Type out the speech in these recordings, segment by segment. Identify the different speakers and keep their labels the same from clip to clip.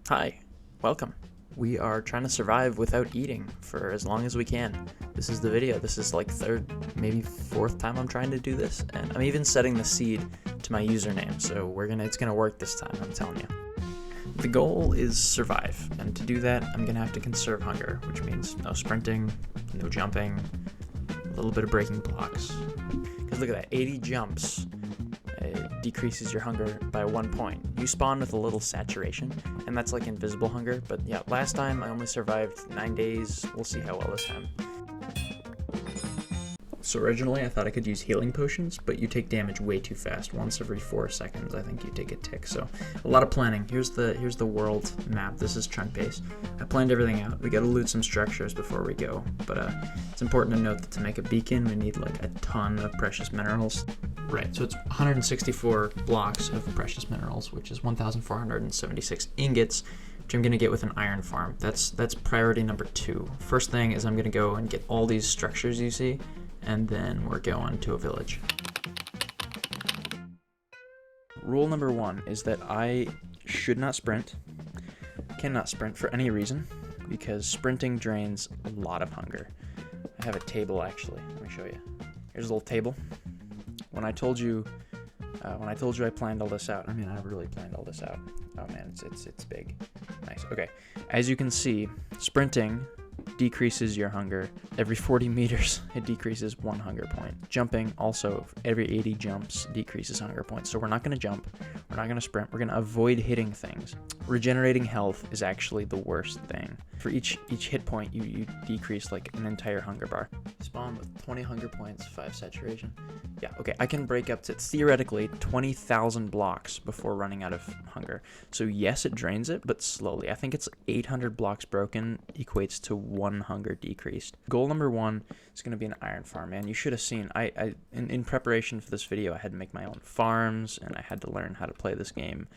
Speaker 1: Hi, welcome. We are trying to survive without eating for as long as we can. This is the video. This is like third, maybe fourth time I'm trying to do this, and I'm even setting the seed to my username, so it's gonna work this time, I'm telling you. The goal is survive, and to do that, I'm gonna have to conserve hunger, which means no sprinting, no jumping, a little bit of breaking blocks. Because look at that, 80 jumps. Decreases your hunger by 1 point. You spawn with a little saturation, and that's like invisible hunger, but yeah, last time I only survived 9 days. We'll see how well this time. So originally I thought I could use healing potions, but you take damage way too fast. Once every 4 seconds I think you take a tick, so a lot of planning. Here's the world map. This is chunk base. I planned everything out. We gotta loot some structures before we go, but it's important to note that to make a beacon we need like a ton of precious minerals. Right, so it's 164 blocks of precious minerals, which is 1,476 ingots, which I'm gonna get with an iron farm. That's priority number 2. First thing is I'm gonna go and get all these structures you see, and then we're going to a village. Rule number 1 is that I should not sprint, cannot sprint for any reason, because sprinting drains a lot of hunger. I have a table actually, let me show you. Here's a little table. When I told you I planned all this out, I mean, I really planned all this out. Oh man, it's big. Nice, okay. As you can see, sprinting decreases your hunger. Every 40 meters, it decreases 1 hunger point. Jumping also, every 80 jumps decreases hunger points. So we're not gonna jump, we're not gonna sprint, we're gonna avoid hitting things. Regenerating health is actually the worst thing. For each hit point, you decrease like an entire hunger bar. Spawn with 20 hunger points, 5 saturation. Yeah, okay, I can break up to, theoretically, 20,000 blocks before running out of hunger. So yes, it drains it, but slowly. I think it's 800 blocks broken equates to 1 hunger decreased. Goal number 1 is going to be an iron farm, man. You should have seen, in preparation for this video, I had to make my own farms, and I had to learn how to play this game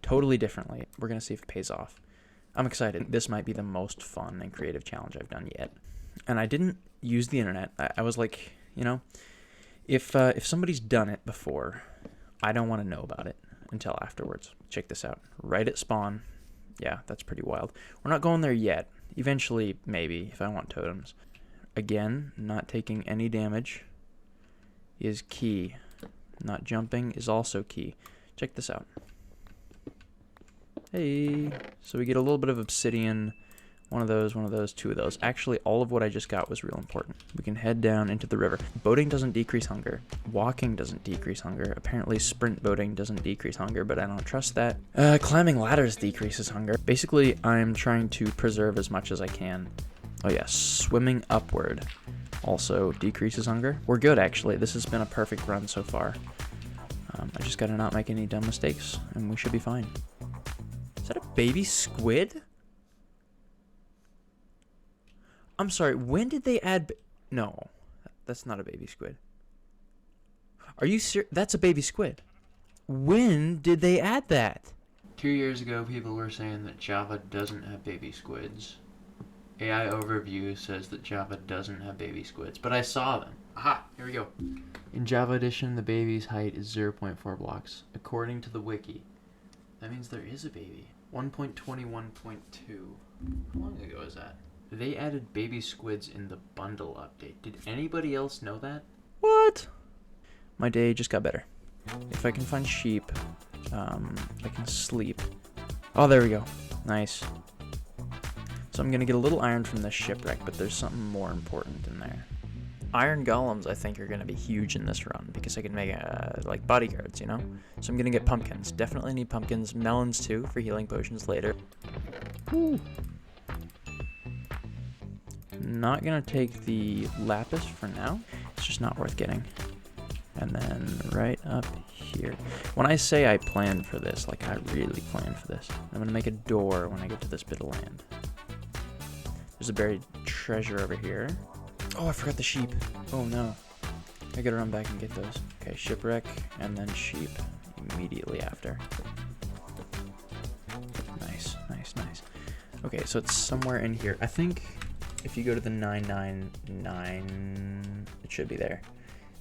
Speaker 1: totally differently. We're going to see if it pays off. I'm excited. This might be the most fun and creative challenge I've done yet. And I didn't use the internet. I was like, you know, if somebody's done it before, I don't want to know about it until afterwards. Check this out. Right at spawn. Yeah, that's pretty wild. We're not going there yet. Eventually, maybe, if I want totems. Again, not taking any damage is key. Not jumping is also key. Check this out. Hey, so we get a little bit of obsidian. One of those, 2 of those. Actually, all of what I just got was real important. We can head down into the river. Boating doesn't decrease hunger. Walking doesn't decrease hunger. Apparently, sprint boating doesn't decrease hunger, but I don't trust that. Climbing ladders decreases hunger. Basically, I'm trying to preserve as much as I can. Oh yeah, swimming upward also decreases hunger. We're good, actually. This has been a perfect run so far. I just gotta not make any dumb mistakes, and we should be fine. Is that a baby squid? I'm sorry, when did they add... No, that's not a baby squid. Are you serious? That's a baby squid. When did they add that?
Speaker 2: 2 years ago, people were saying that Java doesn't have baby squids. AI Overview says that Java doesn't have baby squids, but I saw them. Aha, here we go. In Java Edition, the baby's height is 0.4 blocks, according to the wiki. That means there is a baby. 1.21.2. How long ago is that? They added baby squids in the bundle update. Did anybody else know that?
Speaker 1: What? My day just got better. If I can find sheep, I can sleep. Oh, there we go. Nice. So I'm going to get a little iron from this shipwreck, but there's something more important in there. Iron golems, I think, are going to be huge in this run, because I can make, like, bodyguards, you know? So I'm going to get pumpkins. Definitely need pumpkins. Melons, too, for healing potions later. Woo! Not gonna take the lapis for now. It's just not worth getting. And then right up here. When I say I planned for this, like I really planned for this. I'm gonna make a door when I get to this bit of land. There's a buried treasure over here. Oh, I forgot the sheep. Oh no. I gotta run back and get those. Okay, shipwreck and then sheep immediately after. Nice, nice, nice. Okay, so it's somewhere in here. I think if you go to the 999, it should be there.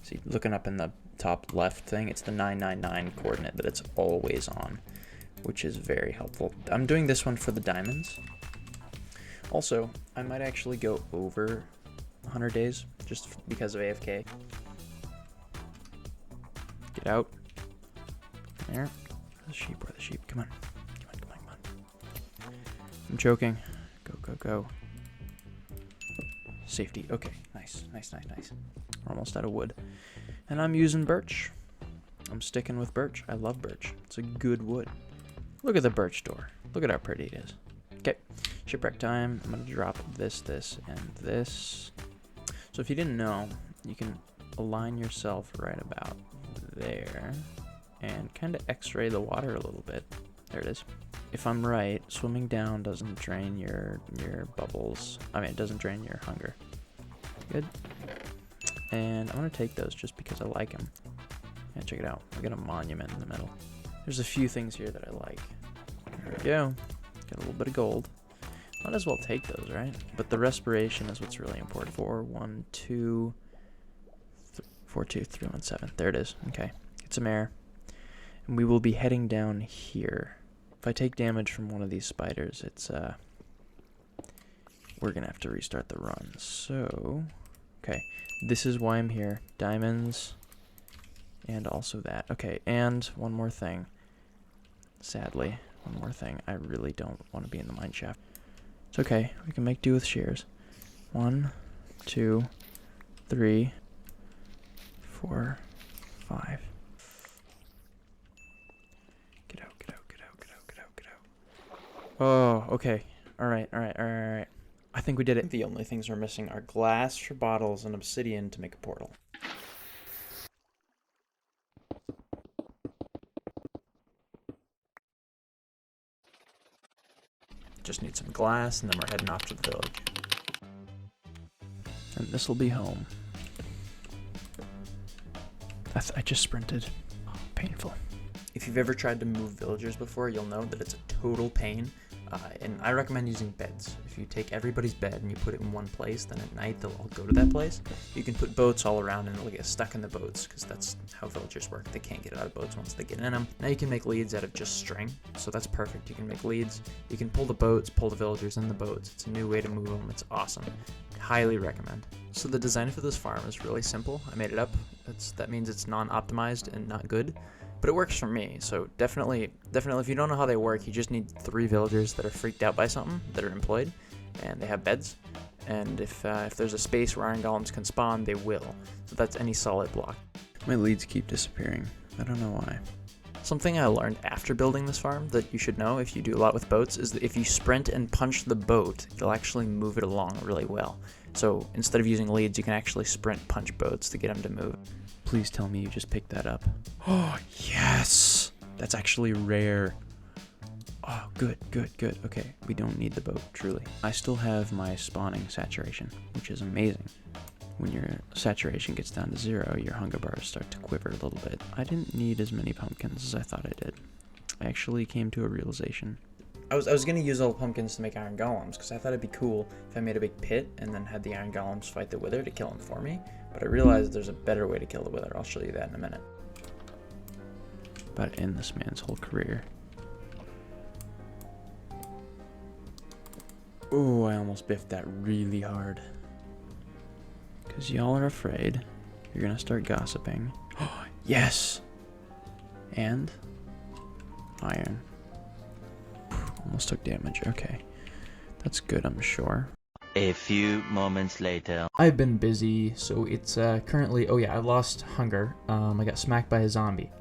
Speaker 1: See, looking up in the top left thing, it's the 999 coordinate, but it's always on. which is very helpful. I'm doing this one for the diamonds. Also, I might actually go over 100 days just because of AFK. Get out. There. Where's the sheep? Where are the sheep? Come on. Come on, come on, come on. I'm choking. Go, go, go. Safety. Okay. Nice, nice, nice, nice. We're almost out of wood. And I'm using birch. I'm sticking with birch. I love birch. It's a good wood. Look at the birch door. Look at how pretty it is. Okay. Shipwreck time. I'm going to drop this, and this. So if you didn't know, you can align yourself right about there and kind of x-ray the water a little bit. There it is. If I'm right, swimming down doesn't drain your bubbles. I mean, it doesn't drain your hunger. Good. And I'm going to take those just because I like them. Yeah, check it out. I got a monument in the middle. There's a few things here that I like. There we go. Got a little bit of gold. Might as well take those, right? But the respiration is what's really important. 4, 1, 2, 4, 2, 3, 1, 7. There it is. Okay. Get some air. And we will be heading down here. If I take damage from one of these spiders, it's, we're gonna have to restart the run. So, okay. This is why I'm here. Diamonds. And also that. Okay, and one more thing. Sadly, one more thing. I really don't want to be in the mine shaft. It's okay. We can make do with shears. 1, 2, 3, 4, 5. Get out, get out, get out, get out, get out, get out. Oh, okay. Alright, alright, alright, alright. I think we did it. The only things we're missing are glass for bottles and obsidian to make a portal. Just need some glass, and then we're heading off to the village. And this will be home. I just sprinted. Oh, painful. If you've ever tried to move villagers before, you'll know that it's a total pain. And I recommend using beds. If you take everybody's bed and you put it in one place, then at night they'll all go to that place. You can put boats all around and they'll get stuck in the boats, because that's how villagers work. They can't get out of boats once they get in them. Now you can make leads out of just string, so that's perfect. You can make leads. You can pull the boats, pull the villagers in the boats. It's a new way to move them. It's awesome. Highly recommend. So the design for this farm is really simple. I made it up. That means it's non-optimized and not good. But it works for me, so definitely if you don't know how they work, you just need 3 villagers that are freaked out by something, that are employed, and they have beds. And if there's a space where iron golems can spawn, they will. So that's any solid block. My leads keep disappearing. I don't know why. Something I learned after building this farm that you should know if you do a lot with boats is that if you sprint and punch the boat, you'll actually move it along really well. So instead of using leads, you can actually sprint punch boats to get them to move. Please tell me you just picked that up. Oh, yes! That's actually rare. Oh, good, good, good. Okay, we don't need the boat, truly. I still have my spawning saturation, which is amazing. When your saturation gets down to 0, your hunger bars start to quiver a little bit. I didn't need as many pumpkins as I thought I did. I actually came to a realization. I was gonna use all the pumpkins to make iron golems, because I thought it'd be cool if I made a big pit and then had the iron golems fight the wither to kill them for me. But I realized there's a better way to kill the wither. I'll show you that in a minute. About to end this man's whole career. Oh, I almost biffed that really hard. Because y'all are afraid. You're gonna start gossiping. Oh, yes! And iron. Almost took damage. Okay. That's good, I'm sure.
Speaker 3: A few moments later.
Speaker 1: I've been busy, so it's currently... Oh yeah, I lost hunger. I got smacked by a zombie,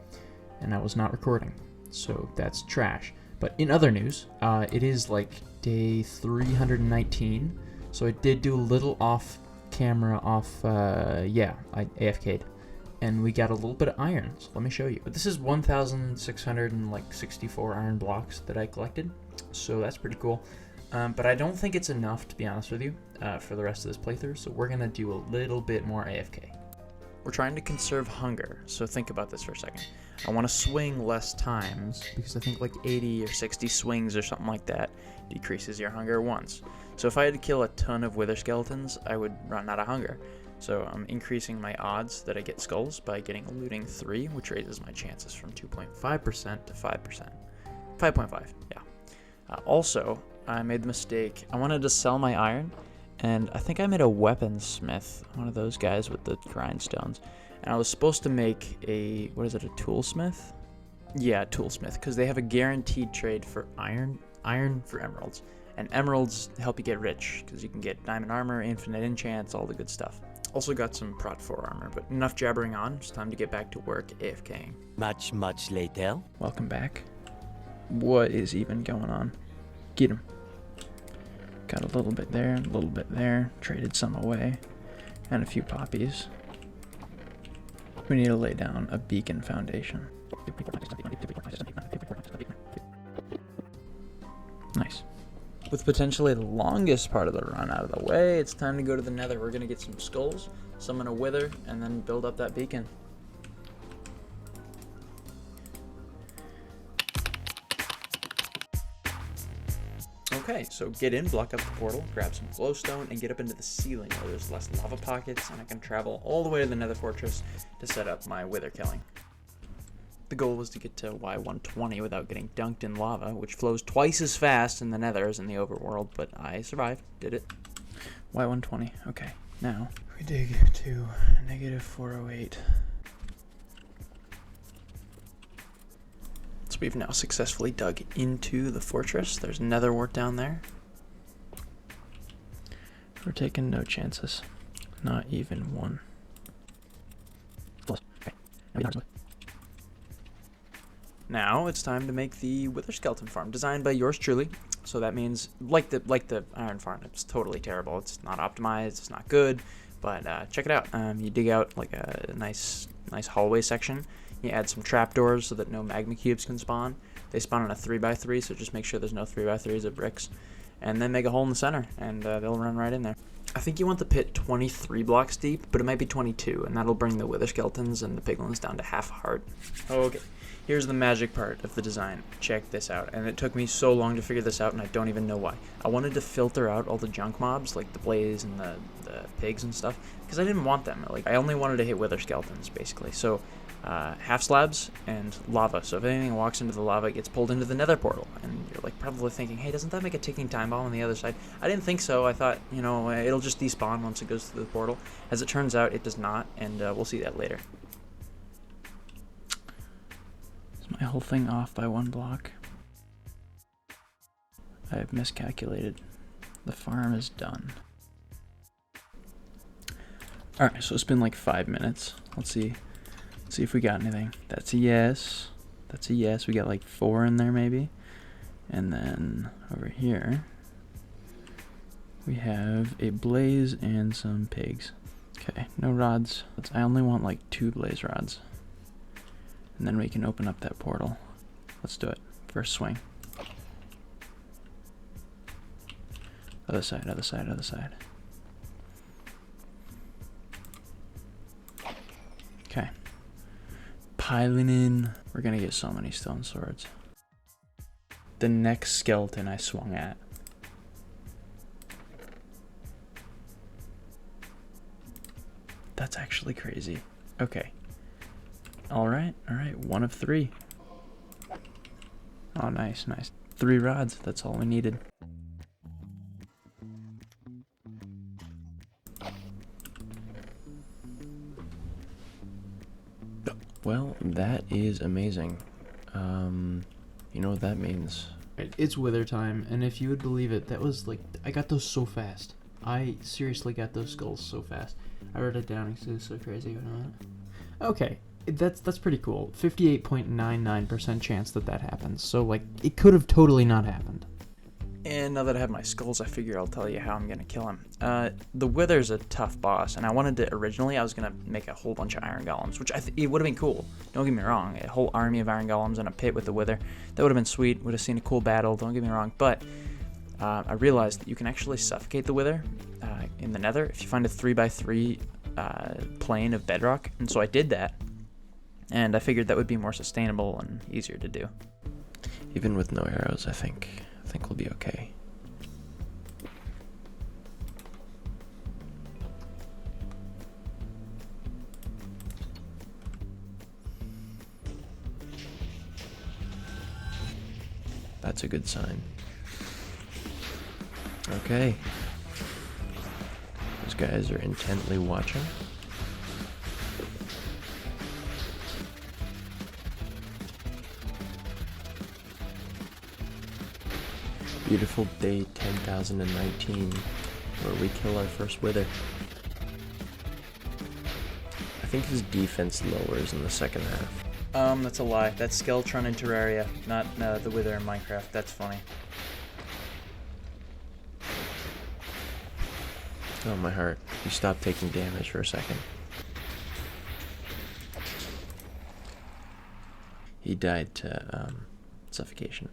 Speaker 1: and I was not recording, so that's trash. But in other news, it is like day 319, so I did do a little off-camera, I AFK'd, and we got a little bit of iron, so let me show you. But this is 1,664 iron blocks that I collected, so that's pretty cool. But I don't think it's enough, to be honest with you, for the rest of this playthrough, so we're going to do a little bit more AFK. We're trying to conserve hunger, so think about this for a second. I want to swing less times, because I think like 80 or 60 swings or something like that decreases your hunger once. So if I had to kill a ton of wither skeletons, I would run out of hunger. So I'm increasing my odds that I get skulls by getting a looting 3, which raises my chances from 2.5% to 5%. 5.5, yeah. Also, I made the mistake. I wanted to sell my iron, and I think I made a weaponsmith, one of those guys with the grindstones. And I was supposed to make a, what is it, a toolsmith? Yeah, toolsmith, because they have a guaranteed trade for iron for emeralds. And emeralds help you get rich, because you can get diamond armor, infinite enchants, all the good stuff. Also got some prot 4 armor, but enough jabbering on. It's time to get back to work AFKing.
Speaker 3: Much later.
Speaker 1: Welcome back. What is even going on? Get him. Got a little bit there, a little bit there. Traded some away. And a few poppies. We need to lay down a beacon foundation. Nice. With potentially the longest part of the run out of the way, it's time to go to the Nether. We're going to get some skulls, summon a wither, and then build up that beacon. Okay, so get in, block up the portal, grab some glowstone, and get up into the ceiling where there's less lava pockets, and I can travel all the way to the Nether fortress to set up my wither killing. The goal was to get to Y120 without getting dunked in lava, which flows twice as fast in the Nether as in the overworld, but I survived, did it. Y120, okay, now we dig to -408. So we've now successfully dug into the fortress. There's nether wart down there. We're taking no chances. Not even one. Now it's time to make the wither skeleton farm, designed by yours truly. So that means, like the iron farm, it's totally terrible. It's not optimized, it's not good, but check it out. You dig out like a nice hallway section. You add some trapdoors so that no magma cubes can spawn. They spawn on a 3x3, so just make sure there's no 3x3s of bricks. And then make a hole in the center, and they'll run right in there. I think you want the pit 23 blocks deep, but it might be 22, and that'll bring the wither skeletons and the piglins down to half a heart. Okay, here's the magic part of the design. Check this out, and it took me so long to figure this out, and I don't even know why. I wanted to filter out all the junk mobs, like the blaze and the pigs and stuff, because I didn't want them. Like, I only wanted to hit wither skeletons, basically. So half slabs and lava. So if anything walks into the lava, it gets pulled into the nether portal. And you're like probably thinking, hey, doesn't that make a ticking time bomb on the other side? I didn't think so. I thought, you know, it'll just despawn once it goes through the portal. As it turns out, it does not, and we'll see that later. Is my whole thing off by 1 block? I have miscalculated. The farm is done. Alright, so it's been like 5 minutes. Let's see if we got anything. That's a yes. That's a yes. We got like 4 in there maybe. And then over here we have a blaze and some pigs. Okay, no rods. I only want like 2 blaze rods. And then we can open up that portal. Let's do it. First swing. Other side, other side, other side. Okay. Piling in. We're gonna get so many stone swords. The next skeleton I swung at. That's actually crazy. Okay. Alright, 1 of 3. Oh, nice, nice. 3 rods, that's all we needed. Well, that is amazing. You know what that means?
Speaker 2: It's wither time, and if you would believe it, that was like, I got those so fast. I seriously got those skulls so fast. I wrote it down because it was so crazy. Okay, that's pretty cool. 58.99% chance that happens. So like, it could have totally not happened. And now that I have my skulls, I figure I'll tell you how I'm gonna kill him. The Wither's a tough boss, and I wanted to originally, I was gonna make a whole bunch of iron golems, which it would have been cool. Don't get me wrong, a whole army of iron golems in a pit with the Wither, that would have been sweet. Would have seen a cool battle. Don't get me wrong, but I realized that you can actually suffocate the Wither in the Nether if you find a 3x3 plane of bedrock, and so I did that, and I figured that would be more sustainable and easier to do. Even with no arrows, I think we'll be okay.
Speaker 4: That's a good sign. Okay. Those guys are intently watching. Beautiful day 10,019, where we kill our first wither. I think his defense lowers in the second half.
Speaker 1: That's a lie. That's Skeletron in Terraria, not the Wither in Minecraft. That's funny.
Speaker 4: Oh, my heart. You stopped taking damage for a second. He died to, suffocation.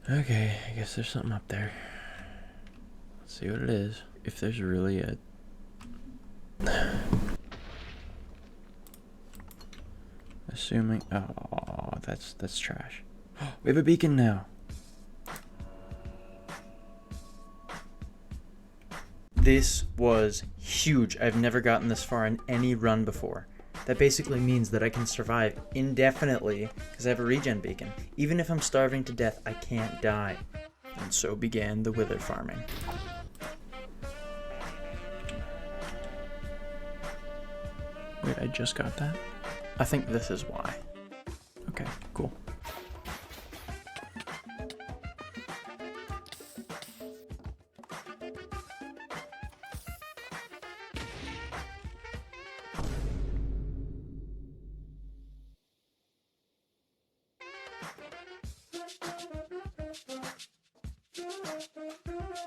Speaker 4: Okay, I guess there's something up there. Let's see what it is. If there's really a... Assuming... Oh, that's trash. We have a beacon now.
Speaker 1: This was huge. I've never gotten this far in any run before. That basically means that I can survive indefinitely because I have a regen beacon. Even if I'm starving to death, I can't die. And so began the wither farming.
Speaker 4: Wait, I just got that?
Speaker 1: I think this is why.
Speaker 4: Okay, cool.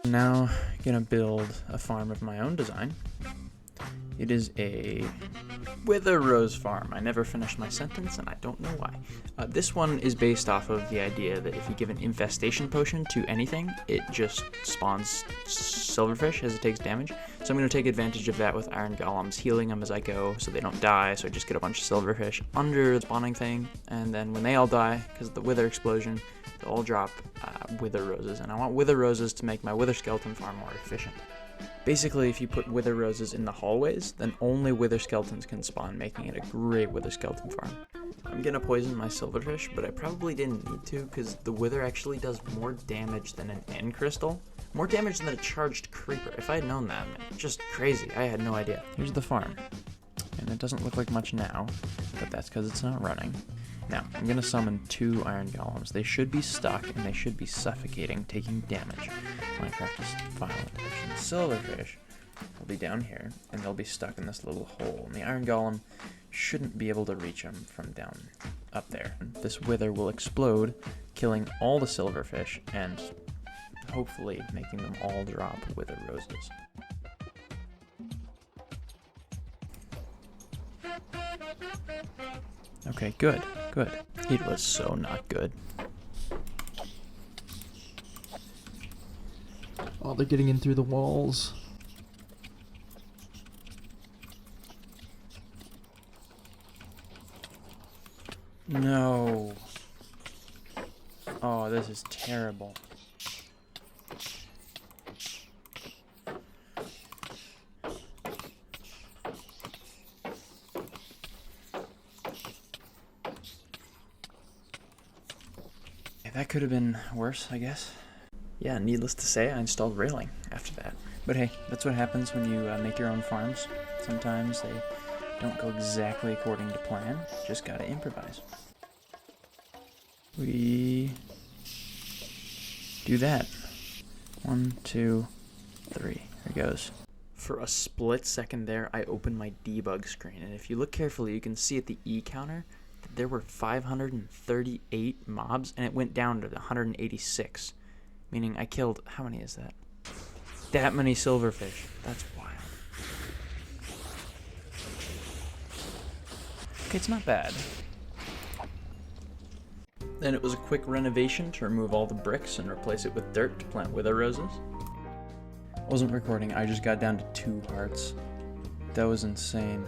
Speaker 1: Now, gonna build a farm of my own design. It is a wither rose farm. I never finished my sentence, and I don't know why. This one is based off of the idea that if you give an infestation potion to anything, it just spawns silverfish as it takes damage. So I'm going to take advantage of that with iron golems, healing them as I go so they don't die. So I just get a bunch of silverfish under the spawning thing, and then when they all die, because of the wither explosion, they'll all drop wither roses. And I want wither roses to make my wither skeleton farm more efficient. Basically, if you put wither roses in the hallways, then only wither skeletons can spawn, making it a great wither skeleton farm. I'm gonna poison my silverfish, but I probably didn't need to, because the wither actually does more damage than an end crystal. More damage than a charged creeper. If I had known that, man, just crazy. I had no idea.
Speaker 4: Here's the farm. And it doesn't look like much now, but that's because it's not running. Now, I'm going to summon 2 iron golems. They should be stuck, and they should be suffocating, taking damage. Minecraft is violent.
Speaker 1: The silverfish will be down here, and they'll be stuck in this little hole. And the iron golem shouldn't be able to reach them from down up there. This wither will explode, killing all the silverfish, and hopefully making them all drop wither roses.
Speaker 4: Okay, good, good.
Speaker 1: It was so not good.
Speaker 2: Oh, they're getting in through the walls.
Speaker 1: No. Oh, this is terrible. That could have been worse, I guess. Yeah, needless to say, I installed railing after that. But hey, that's what happens when you make your own farms. Sometimes they don't go exactly according to plan. Just gotta improvise. We do that. 1, 2, 3. There goes. For a split second there, I opened my debug screen, and if you look carefully, you can see at the E counter that there were 538 mobs, and it went down to 186. Meaning I killed, how many is that? That many silverfish. That's wild. Okay, it's not bad. Then it was a quick renovation to remove all the bricks and replace it with dirt to plant wither roses. I wasn't recording, I just got down to 2 hearts. That was insane.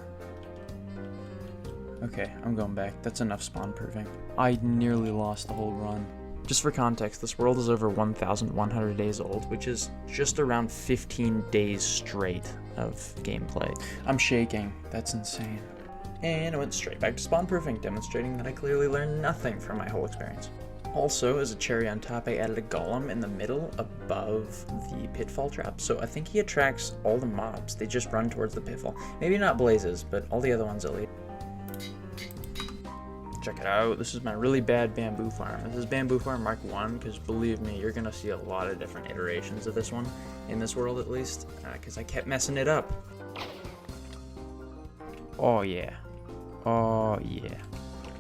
Speaker 1: Okay, I'm going back. That's enough spawn proofing. I nearly lost the whole run. Just for context, this world is over 1,100 days old, which is just around 15 days straight of gameplay. I'm shaking. That's insane. And I went straight back to spawn proofing, demonstrating that I clearly learned nothing from my whole experience. Also, as a cherry on top, I added a golem in the middle above the pitfall trap, so I think he attracts all the mobs. They just run towards the pitfall. Maybe not blazes, but all the other ones at least. Check it out. This is my really bad bamboo farm. This is bamboo farm Mark 1, because believe me, you're going to see a lot of different iterations of this one, in this world at least, because I kept messing it up. Oh yeah. Oh yeah.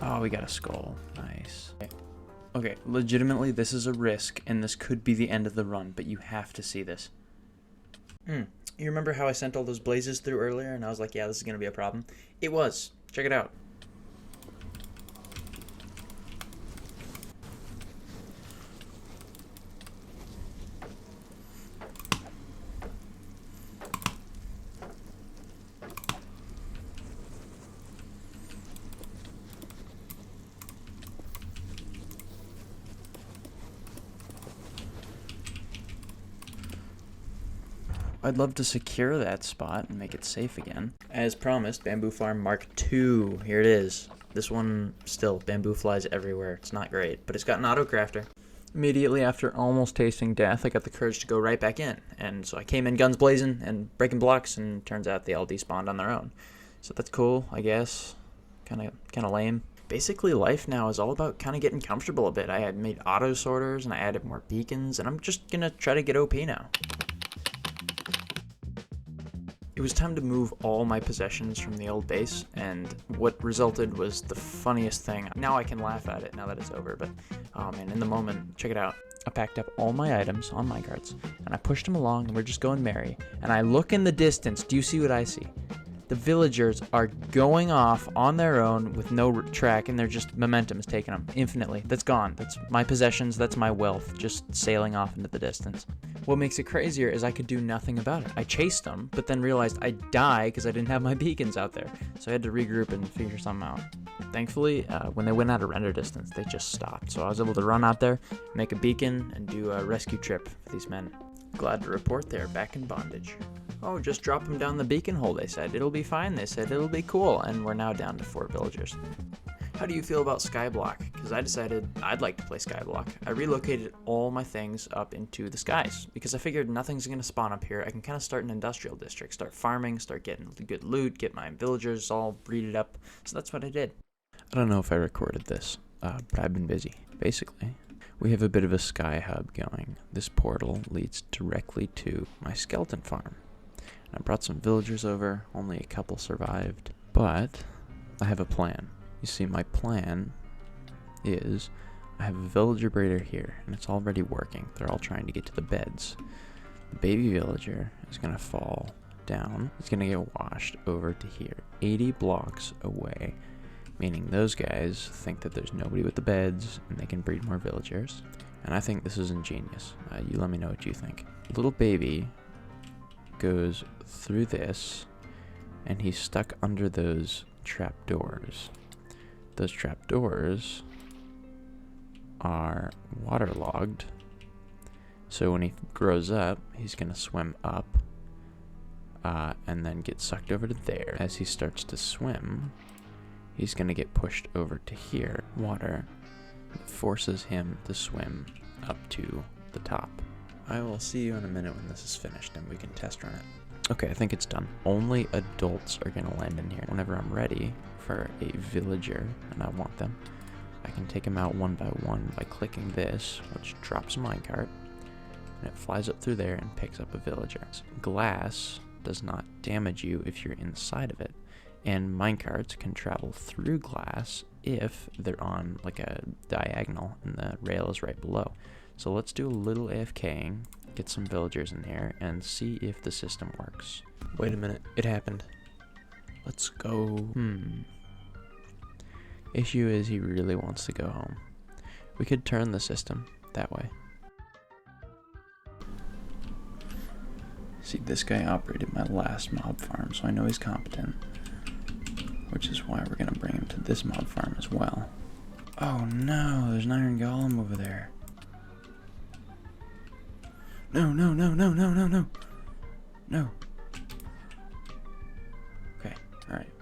Speaker 1: Oh, we got a skull. Nice. Okay, legitimately, this is a risk, and this could be the end of the run, but you have to see this. You remember how I sent all those blazes through earlier, and I was like, yeah, this is going to be a problem? It was. Check it out. I'd love to secure that spot and make it safe again. As promised, Bamboo Farm Mark 2. Here it is. This one, still, bamboo flies everywhere. It's not great, but it's got an auto-crafter. Immediately after almost tasting death, I got the courage to go right back in. And so I came in guns blazing and breaking blocks, and turns out they all despawned on their own. So that's cool, I guess. Kind of lame. Basically, life now is all about kind of getting comfortable a bit. I had made auto-sorters, and I added more beacons, and I'm just gonna try to get OP now. It was time to move all my possessions from the old base, and what resulted was the funniest thing. Now I can laugh at it now that it's over, but oh man, in the moment, check it out. I packed up all my items on minecarts, and I pushed them along, and we're just going merry. And I look in the distance. Do you see what I see? The villagers are going off on their own with no track, and they're just, momentum is taking them infinitely. That's gone. That's my possessions. That's my wealth, just sailing off into the distance. What makes it crazier is I could do nothing about it. I chased them, but then realized I'd die because I didn't have my beacons out there. So I had to regroup and figure something out. Thankfully, when they went out of render distance, they just stopped. So I was able to run out there, make a beacon, and do a rescue trip for these men. Glad to report they're back in bondage. Oh, just drop them down the beacon hole, they said. It'll be fine, they said. It'll be cool. And we're now down to 4 villagers. How do you feel about Skyblock? Because I decided I'd like to play Skyblock. I relocated all my things up into the skies because I figured nothing's going to spawn up here. I can kind of start an industrial district, start farming, start getting good loot, get my villagers all breeded up. So that's what I did.
Speaker 4: I don't know if I recorded this, but I've been busy. Basically, we have a bit of a sky hub going. This portal leads directly to my skeleton farm. I brought some villagers over, only a couple survived, but I have a plan. You see, my plan is I have a villager breeder here, and it's already working. They're all trying to get to the beds. The baby villager is going to fall down. It's going to get washed over to here, 80 blocks away, meaning those guys think that there's nobody with the beds, and they can breed more villagers. And I think this is ingenious. You let me know what you think. Little baby goes through this, and he's stuck under those trapdoors. Those trapdoors are waterlogged, so when he grows up, he's gonna swim up and then get sucked over to there. As he starts to swim, he's gonna get pushed over to here. Water forces him to swim up to the top. I will see you in a minute when this is finished and we can test run it. Okay, I think it's done. Only adults are gonna land in here. Whenever I'm ready for a villager and I want them, I can take them out one by one by clicking this, which drops a minecart, and it flies up through there and picks up a villager. Glass does not damage you if you're inside of it, and minecarts can travel through glass if they're on like a diagonal and the rail is right below. So let's do a little AFKing, get some villagers in here, and see if the system works. Wait a minute, it happened. Let's go. Issue is he really wants to go home. We could turn the system that way. See, this guy operated my last mob farm, so I know he's competent. Which is why we're gonna bring him to this mob farm as well. Oh no, there's an iron golem over there. No, no, no, no, no, no, no. No. Okay, alright.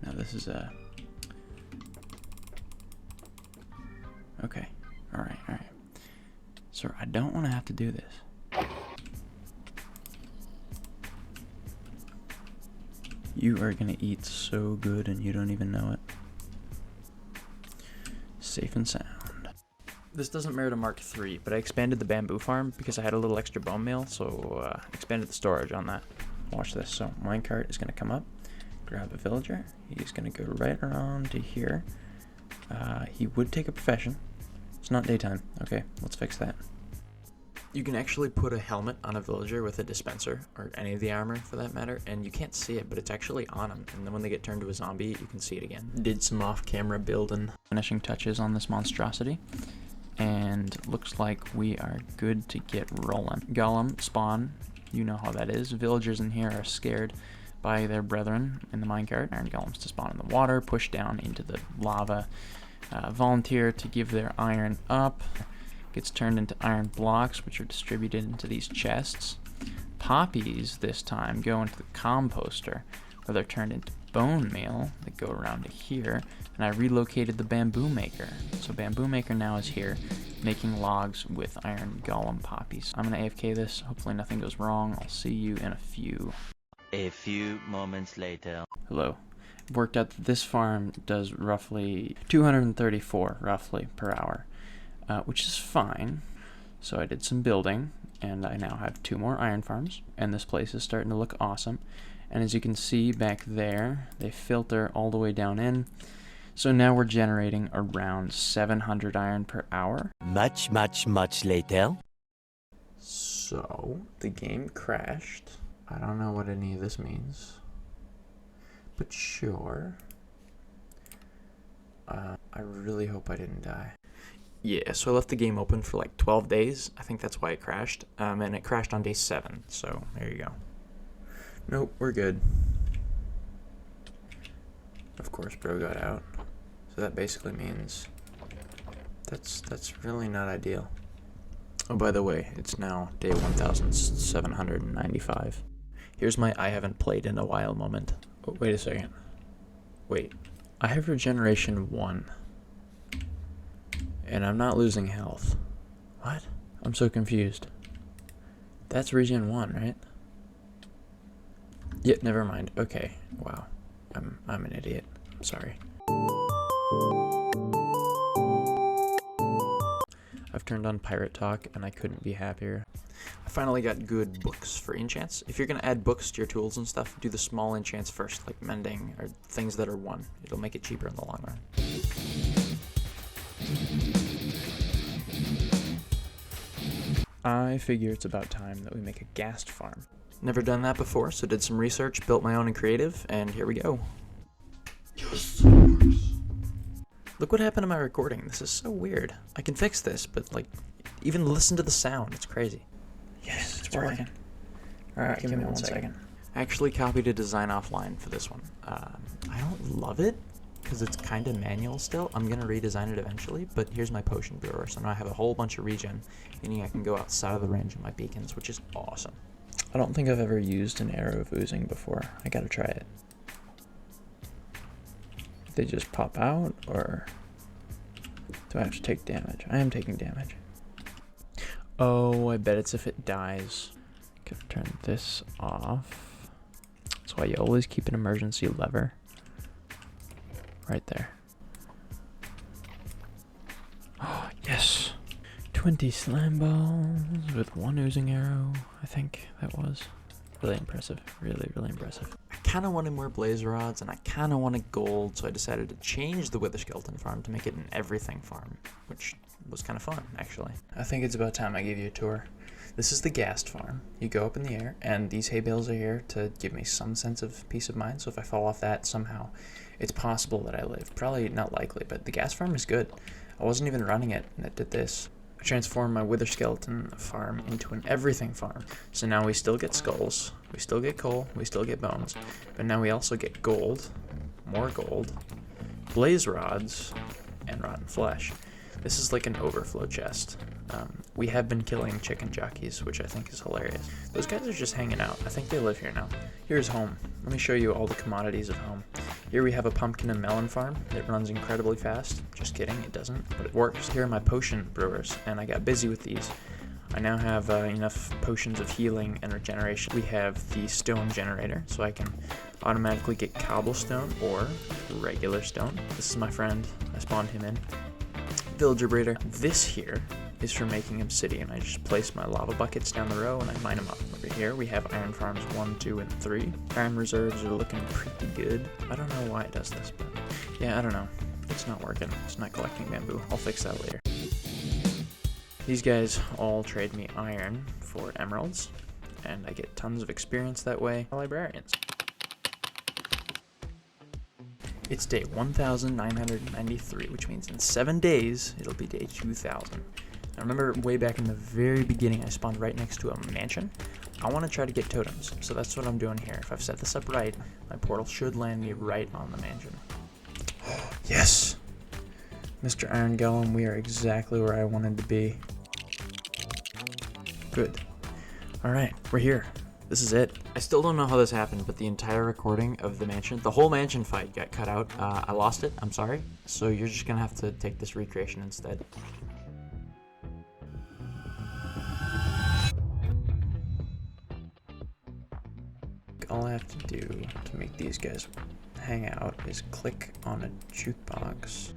Speaker 4: Now this is a... Okay. Alright, alright. So I don't want to have to do this. You are going to eat so good and you don't even know it. Safe and sound. This doesn't merit a Mark III, but I expanded the bamboo farm because I had a little extra bone meal, so expanded the storage on that. Watch this. So minecart is going to come up, grab a villager. He's going to go right around to here. He would take a profession. It's not daytime. Okay, let's fix that. You can actually put a helmet on a villager with a dispenser, or any of the armor for that matter, and you can't see it, but it's actually on them. And then when they get turned to a zombie, you can see it again. Did some off-camera building, finishing touches on this monstrosity, and looks like we are good to get rolling. Golem spawn, you know how that is. Villagers in here are scared by their brethren in the minecart. Iron golems to spawn in the water, push down into the lava. Volunteer to give their iron up. Gets turned into iron blocks, which are distributed into these chests. Poppies this time go into the composter, where they're turned into bone meal that go around to here. And I relocated the bamboo maker. So bamboo maker now is here, making logs with iron golem poppies. I'm gonna AFK this. Hopefully nothing goes wrong. I'll see you in a few.
Speaker 3: A few moments later.
Speaker 4: Hello. I've worked out that this farm does roughly 234 roughly per hour. Which is fine. So I did some building, and I now have 2 more iron farms, and this place is starting to look awesome. And as you can see back there, they filter all the way down in. So now we're generating around 700 iron per hour.
Speaker 3: Much later.
Speaker 1: So, the game crashed. I don't know what any of this means. But sure. I really hope I didn't die. Yeah, so I left the game open for like 12 days. I think that's why it crashed. And it crashed on day 7, so there you go. Nope, we're good. Of course, bro got out. So that basically means that's really not ideal. Oh, by the way, it's now day 1795. Here's my I haven't played in a while moment. Oh, wait a second. Wait, I have regeneration 1. And I'm not losing health. What? I'm so confused. That's regen 1, right? Yep, never mind. Okay. Wow. I'm an idiot. I'm sorry. I've turned on pirate talk and I couldn't be happier. I finally got good books for enchants. If you're gonna add books to your tools and stuff, do the small enchants first, like mending or things that are 1. It'll make it cheaper in the long run. I figure it's about time that we make a ghast farm. Never done that before, so did some research, built my own in creative, and here we go. Yes. Look what happened to my recording. This is so weird. I can fix this, but like, even listen to the sound. It's crazy. Yes, it's working. Alright, give me 1 second. I actually copied a design offline for this one. I don't love it, because it's kind of manual still. I'm going to redesign it eventually, but here's my potion brewer. So now I have a whole bunch of regen, meaning I can go outside of the range of my beacons, which is awesome. I don't think I've ever used an arrow of oozing before. I gotta try it. They just pop out, or do I have to take damage? I am taking damage. Oh, I bet it's if it dies. Could turn this off. That's why you always keep an emergency lever. Right there. Oh, yes. 20 slime balls with 1 oozing arrow, I think that was. Really impressive. Really, really impressive. I kind of wanted more blaze rods, and I kind of wanted gold, so I decided to change the wither skeleton farm to make it an everything farm, which was kind of fun, actually. I think it's about time I gave you a tour. This is the ghast farm. You go up in the air, and these hay bales are here to give me some sense of peace of mind, so if I fall off that somehow, it's possible that I live. Probably not likely, but the ghast farm is good. I wasn't even running it, and it did this. I transformed my wither skeleton farm into an everything farm. So now we still get skulls, we still get coal, we still get bones, but now we also get gold, more gold, blaze rods, and rotten flesh. This is like an overflow chest. We have been killing chicken jockeys, which I think is hilarious. Those guys are just hanging out. I think they live here now. Here's home. Let me show you all the commodities of home. Here we have a pumpkin and melon farm. It runs incredibly fast. Just kidding, it doesn't, but it works. Here are my potion brewers, and I got busy with these. I now have enough potions of healing and regeneration. We have the stone generator, so I can automatically get cobblestone or regular stone. This is my friend. I spawned him in. Villager breeder. This here is for making obsidian. I just place my lava buckets down the row and I mine them up. Over here we have iron farms 1, 2, and 3. Iron reserves are looking pretty good. I don't know why it does this, but yeah, I don't know. It's not working. It's not collecting bamboo. I'll fix that later. These guys all trade me iron for emeralds, and I get tons of experience that way. Librarians. It's day 1993, which means in 7 days, it'll be day 2000. I remember way back in the very beginning, I spawned right next to a mansion. I want to try to get totems, so that's what I'm doing here. If I've set this up right, my portal should land me right on the mansion. Yes! Mr. Iron Golem, we are exactly where I wanted to be. Good. Alright, we're here. This is it. I still don't know how this happened, but the entire recording of the mansion, the whole mansion fight got cut out. I lost it, I'm sorry. So you're just gonna have to take this recreation instead. All I have to do to make these guys hang out is click on a jukebox.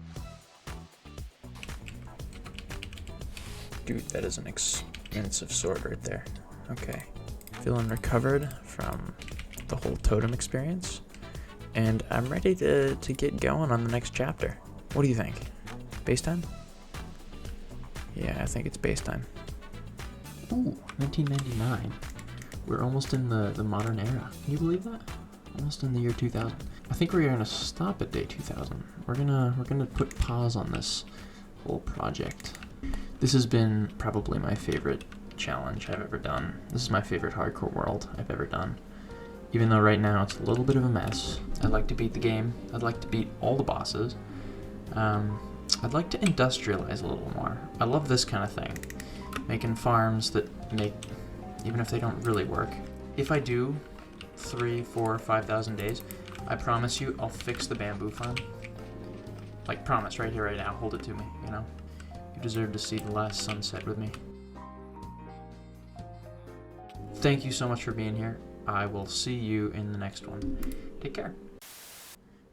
Speaker 1: Dude, that is an expensive sword right there. Okay. Feeling recovered from the whole totem experience, and I'm ready to get going on the next chapter. What do you think? Base time? Yeah, I think it's base time.
Speaker 2: Ooh, 1999. We're almost in the modern era. Can you believe that? Almost in the year 2000. I think we're gonna stop at day 2000. We're gonna put pause on this whole project. This has been probably my favorite challenge I've ever done. This is my favorite hardcore world I've ever done. Even though right now it's a little bit of a mess. I'd like to beat the game. I'd like to beat all the bosses. I'd like to industrialize a little more. I love this kind of thing. Making farms that make, even if they don't really work. If I do 3, 4, 5,000 days, I promise you I'll fix the bamboo farm. Like, promise, right here, right now. Hold it to me, you know? You deserve to see the last sunset with me. Thank you so much for being here. I will see you in the next one. Take care.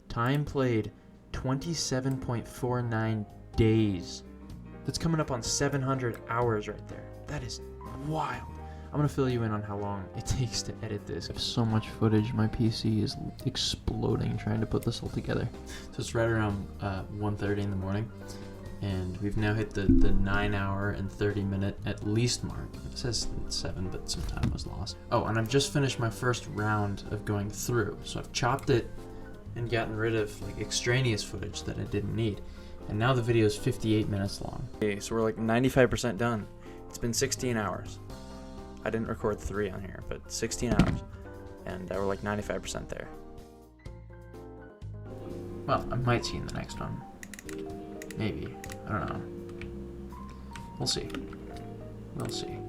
Speaker 2: Time played 27.49 days. That's coming up on 700 hours right there. That is wild. I'm gonna fill you in on how long it takes to edit this. I have so much footage. My PC is exploding trying to put this all together. So it's right around 1:30 in the morning. And we've now hit the 9 hour and 30 minute at least mark. It says 7, but some time was lost. Oh, and I've just finished my first round of going through. So I've chopped it and gotten rid of like extraneous footage that I didn't need. And now the video is 58 minutes long.
Speaker 1: Okay, so we're like 95% done. It's been 16 hours. I didn't record 3 on here, but 16 hours. And we're like 95% there.
Speaker 2: Well, I might see you in the next one. Maybe. I don't know. We'll see. We'll see.